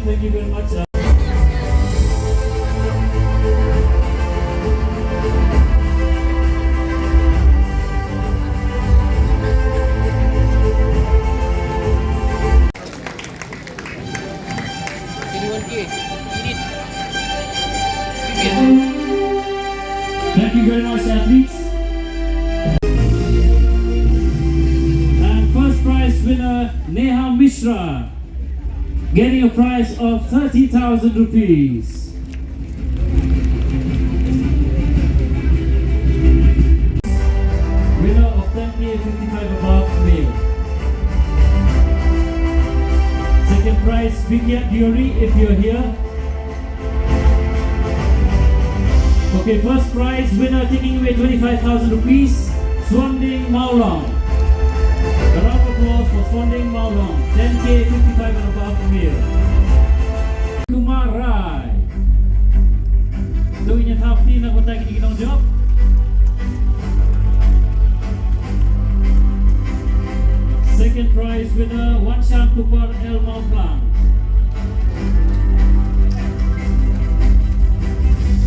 Thank you very much. Thank you very much, athletes. And first prize winner, Neha Mishra, getting a prize of 30,000 rupees. Winner of 10K 55 above male. Second prize, Vigyat Diori, if you're here. Okay, first prize winner taking away 25,000 rupees, Swanding Maulong. A round of applause for Swanding Maulong, 10K 55 and above male. Mareh. So in your top team, na punta kini kitong job. Second prize winner, one sham Tupar El Mauplang.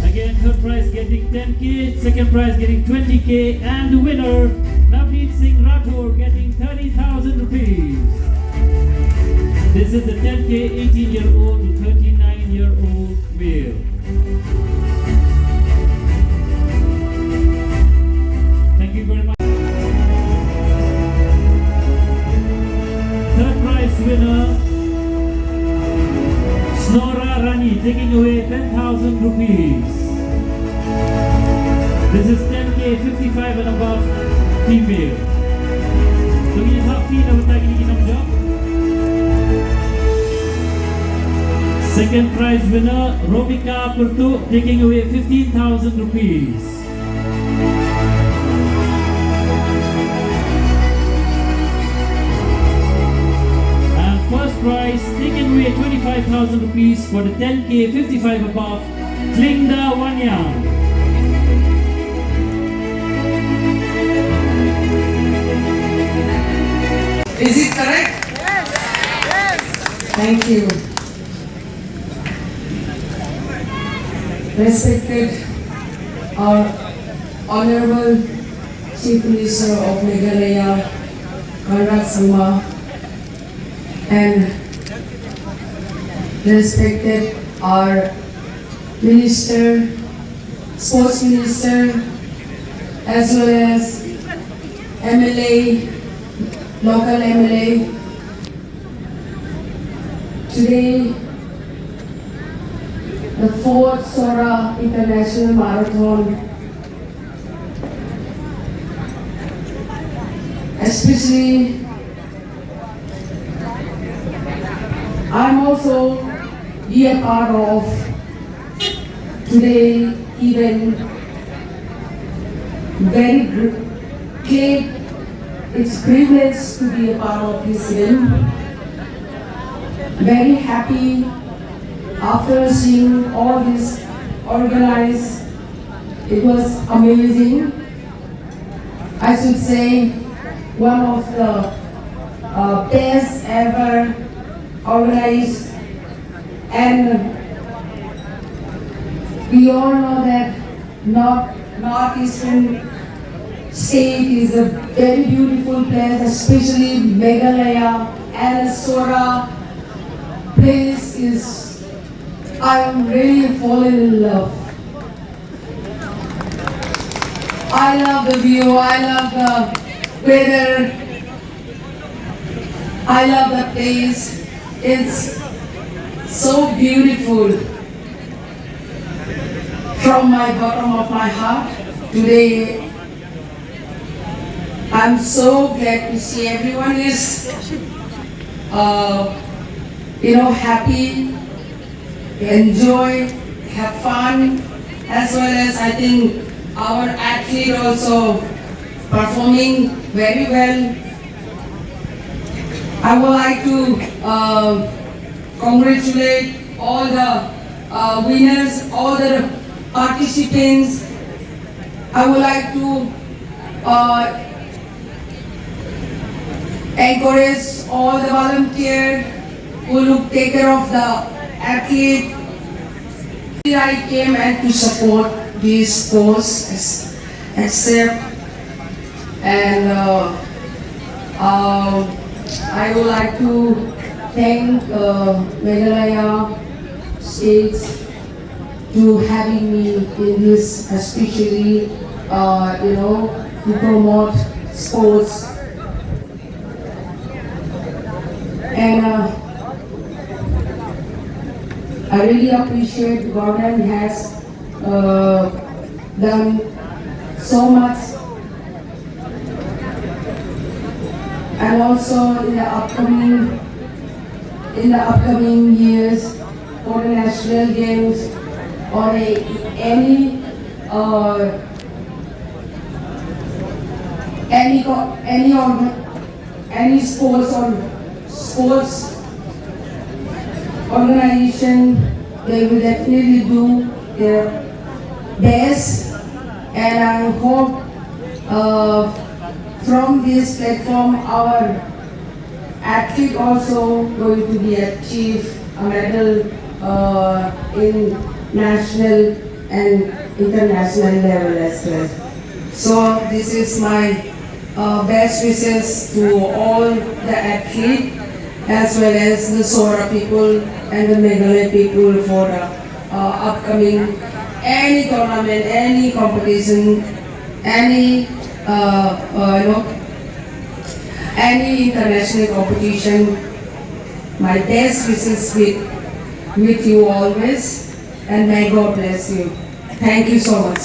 Again, third prize getting 10K, second prize getting 20K, and the winner, Navneet Singh Rathore, getting 30,000 rupees. This is the 10K 18-year-old to 39-year-old male. Thank you very much. Third prize winner, Sohra Inter, taking away 10,000 rupees. This is 10K 55 and above female. So you have to know job. Second prize winner, Robika Purtu, taking away 15,000 rupees. And first prize, taking away 25,000 rupees for the 10K 55 above, Klingda Wanyang. Is it correct? Yes. Yes. Thank you. Respected our Honorable Chief Minister of Meghalaya, Conrad Sangma, and respected our Minister, Sports Minister, as well as MLA, local MLA. Today, the 4th Sohra International Marathon, especially I'm also be a part of today event. Very great. It's privilege to be a part of this event. Very happy after seeing all this organized. It was amazing. I should say one of the best ever organized, and we all know that northeastern state is a very beautiful place, especially Meghalaya and Sohra place is, I'm really falling in love. I love the view, I love the weather, I love the place. It's so beautiful. From my bottom of my heart, today I'm so glad to see everyone is, happy, enjoy, have fun, as well as I think our athlete also performing very well. I would like to congratulate all the winners, all the participants. I would like to encourage all the volunteers who look take care of the athlete. I came and to support this cause, accept, and I would like to thank Meghalaya States to having me in this, especially to promote sports. And I really appreciate government has done so much, and also in the upcoming years for the national games or any sports organization, they will definitely do their best, and I hope from this platform our athlete also going to be achieve a medal in national and international level as well. So this is my best wishes to all the athletes as well as the Sohra people and the Meghalaya people for the upcoming any tournament, any competition, any any international competition. My best wishes with you always, and may God bless you. Thank you so much.